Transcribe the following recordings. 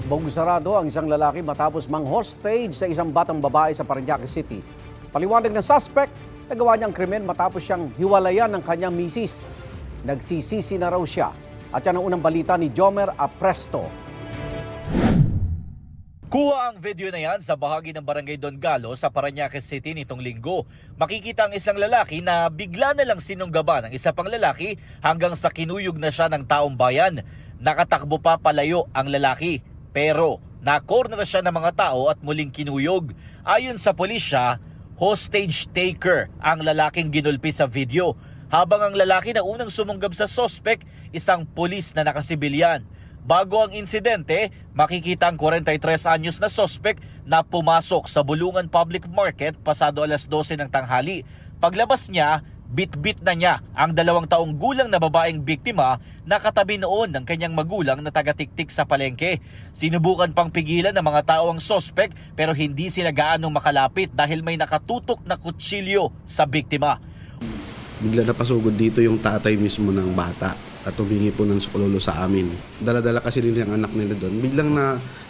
Bugusarado ang isang lalaki matapos mang-hostage sa isang batang babae sa Parañaque City. Paliwanag ng suspect, nagawa niyang krimen matapos siyang hiwalayan ng kanyang misis. Nagsisisi na raw siya. At yan ang unang balita ni Jomer Apresto. Kuha ang video na yan sa bahagi ng Barangay Don Galo sa Parañaque City nitong linggo. Makikita ang isang lalaki na bigla na lang sinunggaban ng isa pang lalaki hanggang sa kinuyog na siya ng taong bayan. Nakatakbo pa palayo ang lalaki. Pero na-corner siya ng mga tao at muling kinuyog. Ayon sa pulisya, hostage taker ang lalaking ginulpi sa video. Habang ang lalaki na unang sumunggab sa suspect, isang pulis na nakasibilyan. Bago ang insidente, makikita ang 43 anyos na suspect na pumasok sa Bulungan Public Market pasado alas 12 ng tanghali. Paglabas niya, bit-bit na niya ang 2 taong gulang na babaeng biktima na katabi noon ng kanyang magulang na taga-tiktik sa palengke. Sinubukan pang pigilan ng mga tao ang suspect pero hindi sila gaanong makalapit dahil may nakatutok na kutsilyo sa biktima. Bigla napasugod dito yung tatay mismo ng bata at humingi po ng sukulolo sa amin. Dala-dala kasi nila yung anak nila doon. Biglang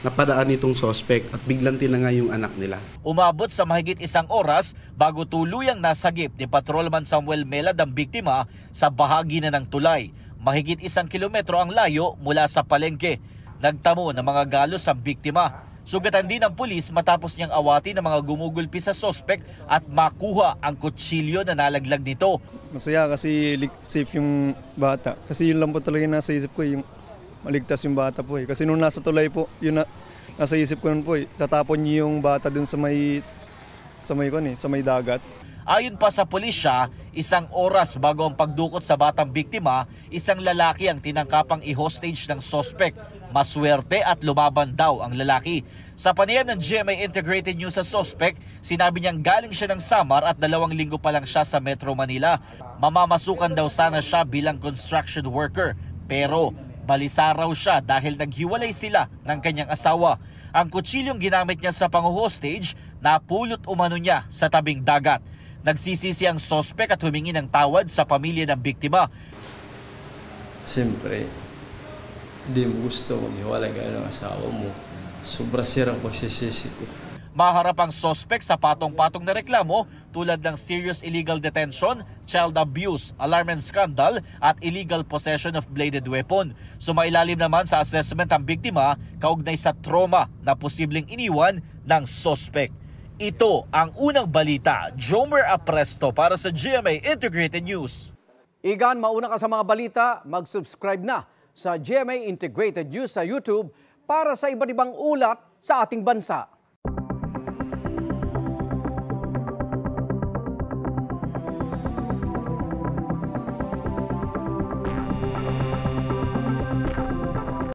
napadaan itong suspect at biglang tinangay yung anak nila. Umabot sa mahigit 1 oras bago tuluyang nasagip ni Patrolman Samuel Melad ang biktima sa bahagi na ng tulay. Mahigit 1 kilometro ang layo mula sa palengke. Nagtamo ng mga galos ang biktima. Sugatan din ng pulis matapos niyang awati ng mga gumugulpi sa suspect at makuha ang kutsilyo na nalaglag nito. Masaya kasi safe yung bata. Kasi yun lang po talaga nasa isip ko, yung maligtas yung bata po. Kasi nung nasa tulay po, yun nasa isip ko nun po. Tatapon niyo yung bata dun sa may dagat. Ayon pa sa pulisya, 1 oras bago ang pagdukot sa batang biktima, isang lalaki ang tinangkapang i-hostage ng suspect. Maswerte at lumaban daw ang lalaki. Sa panayam ng GMA Integrated News sa suspect, sinabi niyang galing siya ng Samar at 2 linggo pa lang siya sa Metro Manila. Mamamasukan daw sana siya bilang construction worker. Pero balisa raw siya dahil naghiwalay sila ng kanyang asawa. Ang kutsilyong ginamit niya sa pang-hostage, napulot umano niya sa tabing dagat. Nagsisisi ang suspect at humingi ng tawad sa pamilya ng biktima. Siyempre, hindi mo gusto maghiwalay kayo ng asawa mo. Sobra sirang pagsisisi ko. Maharap ang suspect sa patong-patong na reklamo tulad ng serious illegal detention, child abuse, alarm and scandal at illegal possession of bladed weapon. Sumailalim naman sa assessment ang biktima kaugnay sa trauma na posibleng iniwan ng suspect. Ito ang unang balita. Jomer Apresto para sa GMA Integrated News. Igan, mauna ka sa mga balita, mag-subscribe na sa GMA Integrated News sa YouTube para sa iba't ibang ulat sa ating bansa.